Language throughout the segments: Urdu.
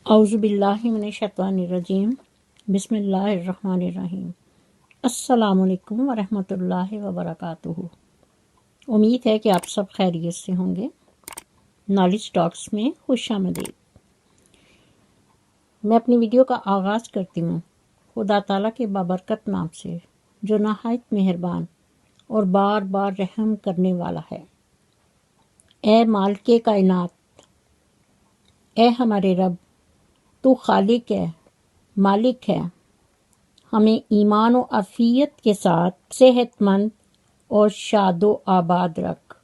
اعوذ باللہ من الشیطان الرجیم بسم اللہ الرحمن الرحیم۔ السلام علیکم ورحمۃ اللہ وبرکاتہ۔ امید ہے کہ آپ سب خیریت سے ہوں گے۔ نالج ٹاکس میں خوش آمدید۔ میں اپنی ویڈیو کا آغاز کرتی ہوں خدا تعالیٰ کے بابرکت نام سے، جو نہایت مہربان اور بار بار رحم کرنے والا ہے۔ اے مالک کائنات، اے ہمارے رب، تو خالق ہے، مالک ہے۔ ہمیں ایمان و عافیت کے ساتھ صحت مند اور شاد و آباد رکھ،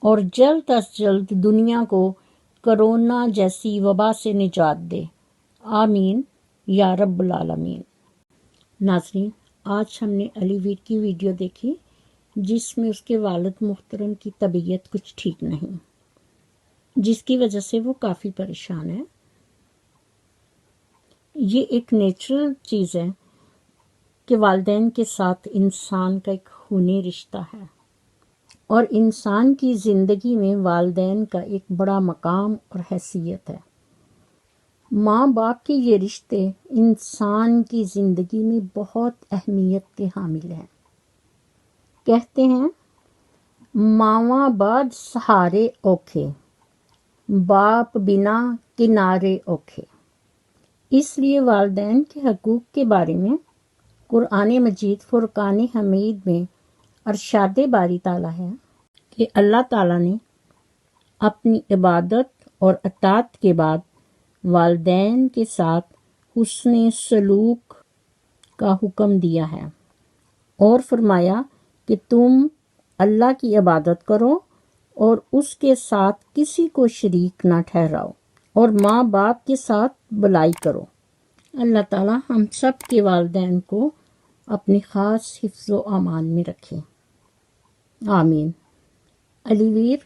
اور جلد از جلد دنیا کو کرونا جیسی وبا سے نجات دے، آمین یا رب العالمین۔ ناظرین، آج ہم نے علی ویر کی ویڈیو دیکھی جس میں اس کے والد محترم کی طبیعت کچھ ٹھیک نہیں، جس کی وجہ سے وہ کافی پریشان ہے۔ یہ ایک نیچرل چیز ہے کہ والدین کے ساتھ انسان کا ایک خونی رشتہ ہے، اور انسان کی زندگی میں والدین کا ایک بڑا مقام اور حیثیت ہے۔ ماں باپ کے یہ رشتے انسان کی زندگی میں بہت اہمیت کے حامل ہیں۔ کہتے ہیں ماواں بعد سہارے اوکھے، باپ بنا کنارے اوکھے۔ اس لیے والدین کے حقوق کے بارے میں قرآن مجید فرقان حمید میں ارشاد باری تعالیٰ ہے کہ اللہ تعالیٰ نے اپنی عبادت اور اطاعت کے بعد والدین کے ساتھ حسن سلوک کا حکم دیا ہے، اور فرمایا کہ تم اللہ کی عبادت کرو اور اس کے ساتھ کسی کو شریک نہ ٹھہراؤ، اور ماں باپ کے ساتھ بلائی کرو۔ اللہ تعالیٰ ہم سب کے والدین کو اپنی خاص حفظ و امان میں رکھے، آمین۔ علی ویر،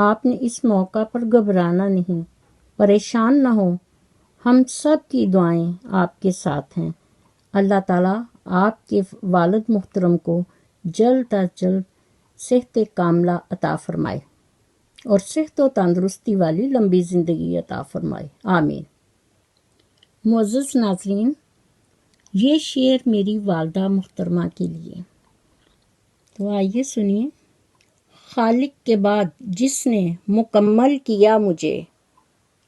آپ نے اس موقع پر گھبرانا نہیں، پریشان نہ ہو، ہم سب کی دعائیں آپ کے ساتھ ہیں۔ اللہ تعالیٰ آپ کے والد محترم کو جلد از جلد صحت کاملہ عطا فرمائے اور صحت و تندرستی والی لمبی زندگی عطا فرمائے، آمین۔ معزز ناظرین، یہ شعر میری والدہ محترمہ کے لیے، تو آئیے سنیے۔ خالق کے بعد جس نے مکمل کیا مجھے،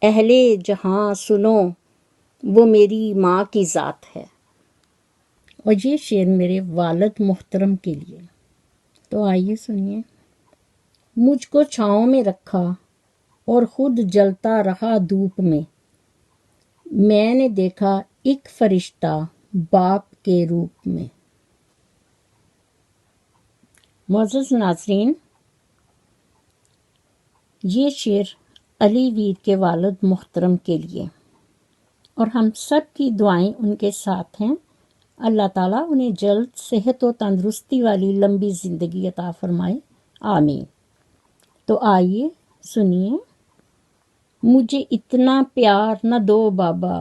اہل جہاں سنو وہ میری ماں کی ذات ہے۔ اور یہ شعر میرے والد محترم کے لیے، تو آئیے سنیے۔ مجھ کو چھاؤں میں رکھا اور خود جلتا رہا دھوپ میں، میں نے دیکھا ایک فرشتہ باپ کے روپ میں۔ معزز ناظرین، یہ شعر علی ویر کے والد محترم کے لیے، اور ہم سب کی دعائیں ان کے ساتھ ہیں۔ اللہ تعالیٰ انہیں جلد صحت و تندرستی والی لمبی زندگی عطا فرمائے، آمین۔ تو آئیے سنیے۔ مجھے اتنا پیار نہ دو بابا،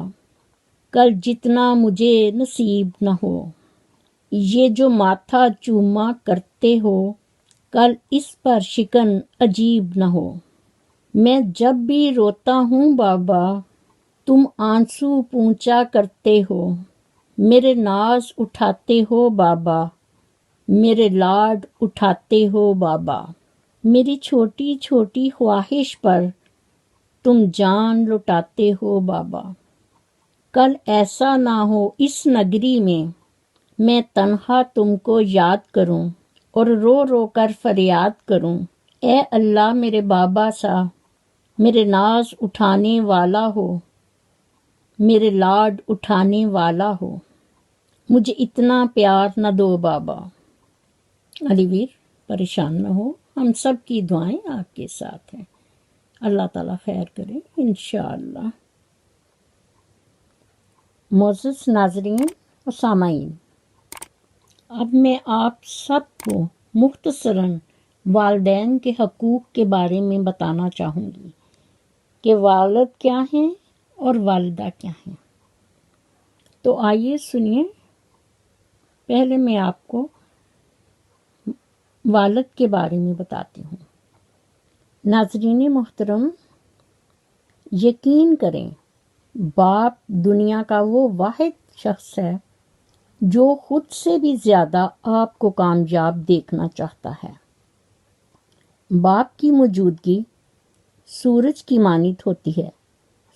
کل جتنا مجھے نصیب نہ ہو، یہ جو ماتھا چوما کرتے ہو، کل اس پر شکن عجیب نہ ہو۔ میں جب بھی روتا ہوں بابا، تم آنسو پونچا کرتے ہو، میرے ناز اٹھاتے ہو بابا، میرے لاڈ اٹھاتے ہو بابا، میری چھوٹی چھوٹی خواہش پر تم جان لٹاتے ہو بابا۔ کل ایسا نہ ہو اس نگری میں تنہا تم کو یاد کروں اور رو رو کر فریاد کروں، اے اللہ میرے بابا سا میرے ناز اٹھانے والا ہو، میرے لاڈ اٹھانے والا ہو، مجھے اتنا پیار نہ دو بابا۔ علی ویر، پریشان نہ ہو، ہم سب کی دعائیں آپ کے ساتھ ہیں۔ اللہ تعالیٰ خیر کرے انشاءاللہ۔ معزز ناظرین و سامعین، اب میں آپ سب کو مختصراً والدین کے حقوق کے بارے میں بتانا چاہوں گی کہ والد کیا ہیں اور والدہ کیا ہیں۔ تو آئیے سنیے۔ پہلے میں آپ کو والد کے بارے میں بتاتی ہوں۔ ناظرین محترم، یقین کریں باپ دنیا کا وہ واحد شخص ہے جو خود سے بھی زیادہ آپ کو کامیاب دیکھنا چاہتا ہے۔ باپ کی موجودگی سورج کی مانند ہوتی ہے۔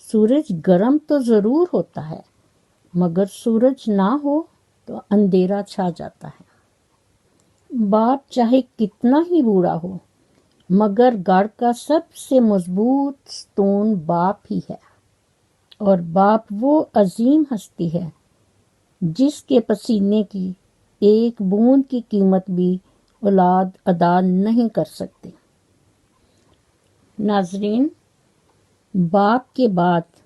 سورج گرم تو ضرور ہوتا ہے، مگر سورج نہ ہو تو اندھیرا چھا جاتا ہے۔ باپ چاہے کتنا ہی بوڑھا ہو، مگر گھر کا سب سے مضبوط ستون باپ ہی ہے، اور باپ وہ عظیم ہستی ہے جس کے پسینے کی ایک بوند کی قیمت بھی اولاد ادا نہیں کر سکتے۔ ناظرین، باپ کے بعد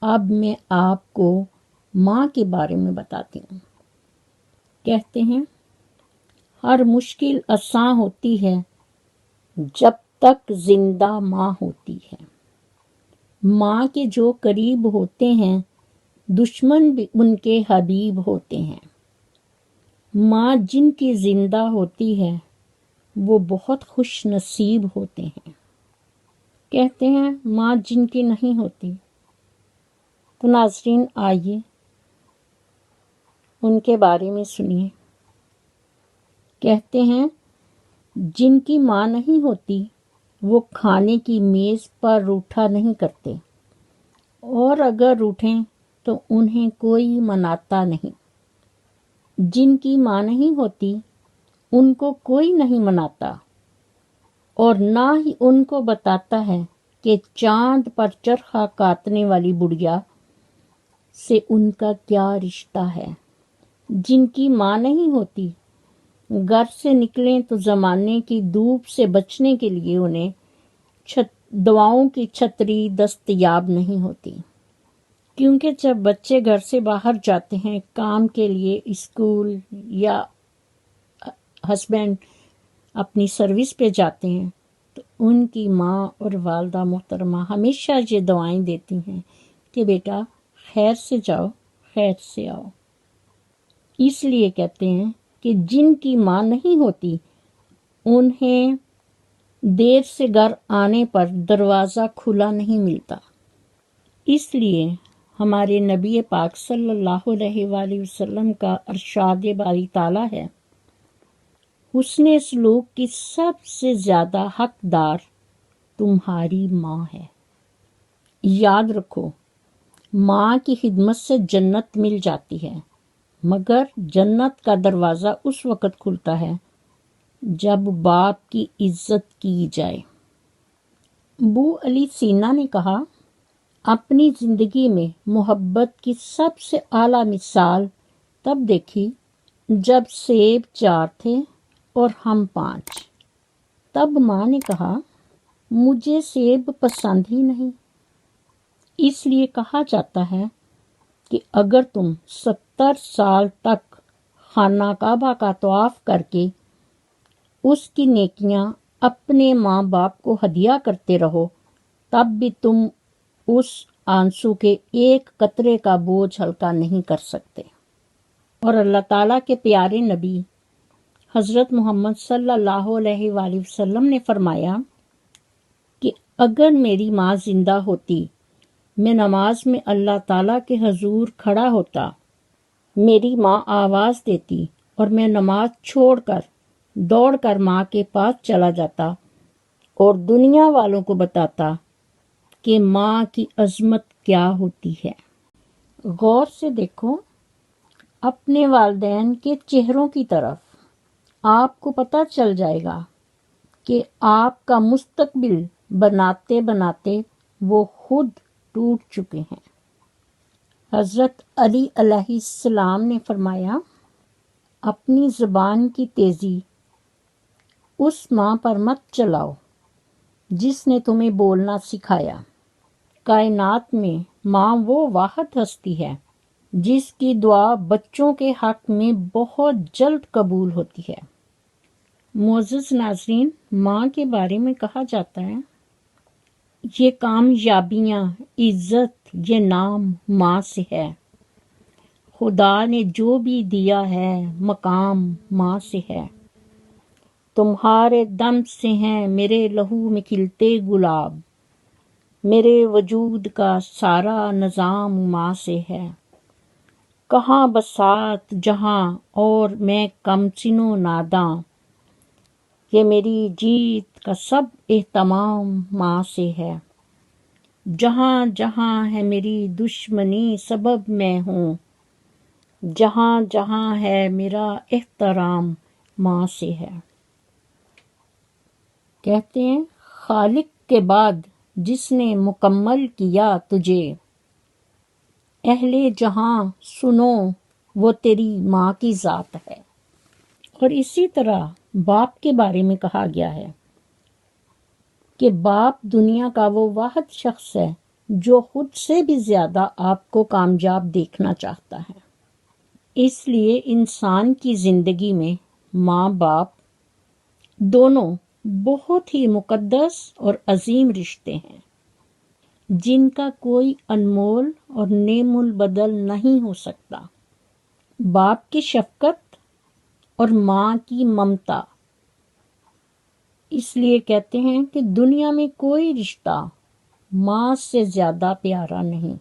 اب میں آپ کو ماں کے بارے میں بتاتی ہوں۔ کہتے ہیں ہر مشکل آساں ہوتی ہے جب تک زندہ ماں ہوتی ہے۔ ماں کے جو قریب ہوتے ہیں دشمن بھی ان کے حبیب ہوتے ہیں۔ ماں جن کی زندہ ہوتی ہے وہ بہت خوش نصیب ہوتے ہیں۔ کہتے ہیں ماں جن کی نہیں ہوتی، تو ناظرین آئیے ان کے بارے میں سنیے۔ کہتے ہیں جن کی ماں نہیں ہوتی وہ کھانے کی میز پر روٹھا نہیں کرتے، اور اگر روٹھیں تو انہیں کوئی مناتا نہیں۔ جن کی ماں نہیں ہوتی ان کو کوئی نہیں مناتا، اور نہ ہی ان کو بتاتا ہے کہ چاند پر چرخہ کاٹنے والی بڑھیا سے ان کا کیا رشتہ ہے۔ جن کی ماں نہیں ہوتی گھر سے نکلیں تو زمانے کی دھوپ سے بچنے کے لیے انہیں دعاؤں کی چھتری دستیاب نہیں ہوتی، کیونکہ جب بچے گھر سے باہر جاتے ہیں کام کے لیے، اسکول یا ہسبینڈ اپنی سروس پہ جاتے ہیں، تو ان کی ماں اور والدہ محترمہ ہمیشہ یہ دعائیں دیتی ہیں کہ بیٹا خیر سے جاؤ، خیر سے آؤ۔ اس لیے کہتے ہیں کہ جن کی ماں نہیں ہوتی انہیں دیر سے گھر آنے پر دروازہ کھلا نہیں ملتا۔ اس لیے ہمارے نبی پاک صلی اللہ علیہ وآلہ وسلم کا ارشاد باری تعالیٰ ہے، حسن سلوک کی سب سے زیادہ حقدار تمہاری ماں ہے۔ یاد رکھو، ماں کی خدمت سے جنت مل جاتی ہے، مگر جنت کا دروازہ اس وقت کھلتا ہے جب باپ کی عزت کی جائے۔ ابو علی سینا نے کہا، اپنی زندگی میں محبت کی سب سے اعلیٰ مثال تب دیکھی جب سیب 4 تھے اور ہم 5۔ تب ماں نے کہا، مجھے سیب پسند ہی نہیں۔ اس لیے کہا جاتا ہے کہ اگر تم 70 سال تک خانہ کعبہ کا طواف کر کے اس کی نیکیاں اپنے ماں باپ کو ہدیہ کرتے رہو، تب بھی تم اس آنسو کے ایک قطرے کا بوجھ ہلکا نہیں کر سکتے۔ اور اللہ تعالیٰ کے پیارے نبی حضرت محمد صلی اللہ علیہ وآلہ وسلم نے فرمایا کہ اگر میری ماں زندہ ہوتی، میں نماز میں اللہ تعالیٰ کے حضور کھڑا ہوتا، میری ماں آواز دیتی اور میں نماز چھوڑ کر دوڑ کر ماں کے پاس چلا جاتا اور دنیا والوں کو بتاتا کہ ماں کی عظمت کیا ہوتی ہے۔ غور سے دیکھو اپنے والدین کے چہروں کی طرف، آپ کو پتہ چل جائے گا کہ آپ کا مستقبل بناتے بناتے وہ خود ٹوٹ چکے ہیں۔ حضرت علی علیہ السلام نے فرمایا، اپنی زبان کی تیزی اس ماں پر مت چلاؤ جس نے تمہیں بولنا سکھایا۔ کائنات میں ماں وہ واحد ہستی ہے جس کی دعا بچوں کے حق میں بہت جلد قبول ہوتی ہے۔ معزز ناظرین، ماں کے بارے میں کہا جاتا ہے، یہ کامیابیاں، عزت، یہ نام ماں سے ہے۔ خدا نے جو بھی دیا ہے مقام ماں سے ہے۔ تمہارے دم سے ہیں میرے لہو میں کھلتے گلاب، میرے وجود کا سارا نظام ماں سے ہے، کہاں بسات جہاں اور میں کم سن و ناداں، یہ میری جیت کا سب اہتمام ماں سے ہے، جہاں جہاں ہے میری دشمنی سبب میں ہوں، جہاں جہاں ہے میرا احترام ماں سے ہے۔ کہتے ہیں خالق کے بعد جس نے مکمل کیا تجھے، اہل جہاں سنو وہ تیری ماں کی ذات ہے۔ اور اسی طرح باپ کے بارے میں کہا گیا ہے کہ باپ دنیا کا وہ واحد شخص ہے جو خود سے بھی زیادہ آپ کو کامیاب دیکھنا چاہتا ہے۔ اس لیے انسان کی زندگی میں ماں باپ دونوں بہت ہی مقدس اور عظیم رشتے ہیں، جن کا کوئی انمول اور نعم البدل نہیں ہو سکتا۔ باپ کی شفقت اور ماں کی ممتا، اس لیے کہتے ہیں کہ دنیا میں کوئی رشتہ ماں سے زیادہ پیارا نہیں،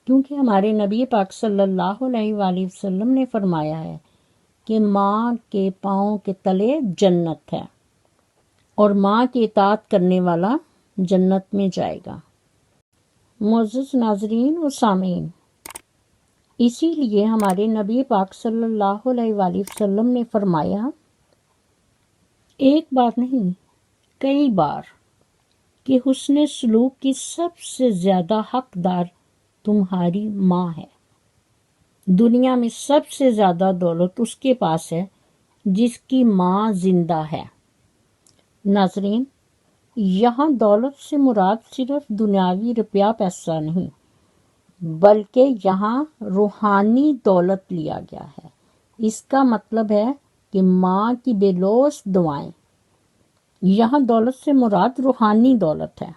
کیونکہ ہمارے نبی پاک صلی اللہ علیہ وآلہ وسلم نے فرمایا ہے کہ ماں کے پاؤں کے تلے جنت ہے اور ماں کی اطاعت کرنے والا جنت میں جائے گا۔ معزز ناظرین و سامعین، اسی لیے ہمارے نبی پاک صلی اللہ علیہ وآلہ وسلم نے فرمایا، ایک بار نہیں کئی بار، کہ حسن سلوک کی سب سے زیادہ حقدار تمہاری ماں ہے۔ دنیا میں سب سے زیادہ دولت اس کے پاس ہے جس کی ماں زندہ ہے۔ ناظرین، یہاں دولت سے مراد صرف دنیاوی روپیہ پیسہ نہیں، بلکہ یہاں روحانی دولت لیا گیا ہے۔ اس کا مطلب ہے کہ ماں کی بے لوث دعائیں، یہاں دولت سے مراد روحانی دولت ہے۔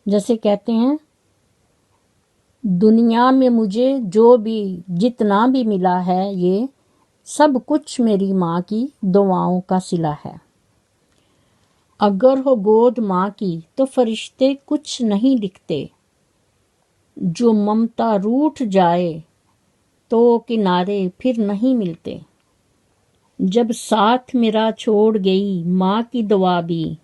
جیسے کہتے ہیں، دنیا میں مجھے جو بھی جتنا بھی ملا ہے یہ سب کچھ میری ماں کی دعاؤں کا صلہ ہے۔ اگر ہو گود ماں کی تو فرشتے کچھ نہیں لکھتے، جو ممتا روٹھ جائے تو کنارے پھر نہیں ملتے۔ جب ساتھ میرا چھوڑ گئی ماں کی دعا بھی،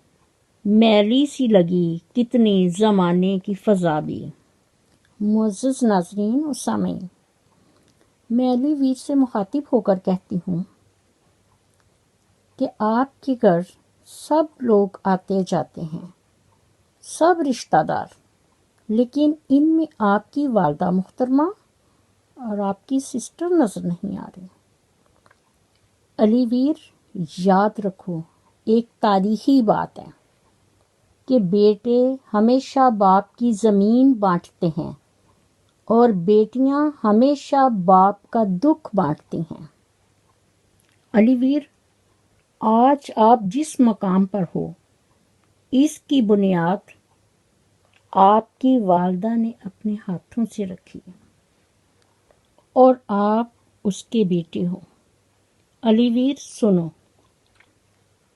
میلی سی لگی کتنی زمانے کی فضا بھی۔ معزز ناظرین و سامعین، میں علی ویر سے مخاطب ہو کر کہتی ہوں کہ آپ کے گھر سب لوگ آتے جاتے ہیں، سب رشتہ دار، لیکن ان میں آپ کی والدہ محترمہ اور آپ کی سسٹر نظر نہیں آ رہی۔ علی ویر، یاد رکھو ایک تاریخی بات ہے کہ بیٹے ہمیشہ باپ کی زمین بانٹتے ہیں اور بیٹیاں ہمیشہ باپ کا دکھ بانٹتی ہیں۔ علی ویر، آج آپ جس مقام پر ہو، اس کی بنیاد آپ کی والدہ نے اپنے ہاتھوں سے رکھی اور آپ اس کے بیٹے ہو۔ علی ویر سنو،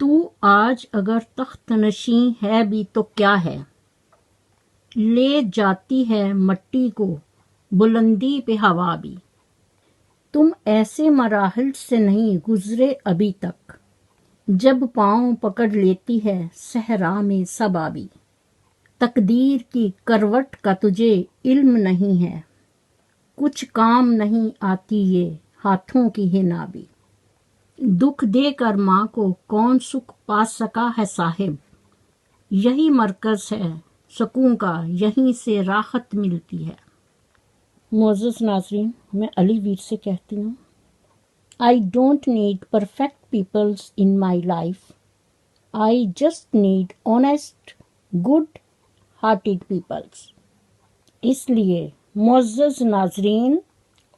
تو آج اگر تخت نشین ہے بھی تو کیا ہے، لے جاتی ہے مٹی کو بلندی پہ ہوا بھی۔ تم ایسے مراحل سے نہیں گزرے ابھی تک، جب پاؤں پکڑ لیتی ہے صحرا میں صبا بھی۔ تقدیر کی کروٹ کا تجھے علم نہیں ہے، کچھ کام نہیں آتی یہ ہاتھوں کی حنا بھی۔ دکھ دے کر ماں کو کون سکھ پا سکا ہے صاحب، یہی مرکز ہے سکون کا، یہیں سے راحت ملتی ہے۔ معزز ناظرین، میں علی ویر سے کہتی ہوں، I don't need perfect peoples in my life. I just need honest, good-hearted peoples. اس لیے معزز ناظرین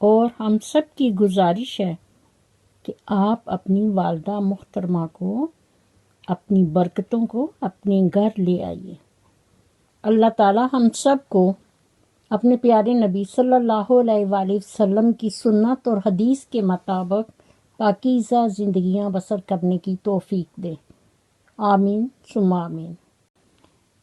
اور ہم سب کی گزارش ہے کہ آپ اپنی والدہ محترمہ کو، اپنی برکتوں کو اپنے گھر لے آئیے۔ اللہ تعالی ہم سب کو اپنے پیارے نبی صلی اللہ علیہ وآلہ وسلم کی سنت اور حدیث کے مطابق پاکیزہ زندگیاں بسر کرنے کی توفیق دے۔ آمین ثم آمین۔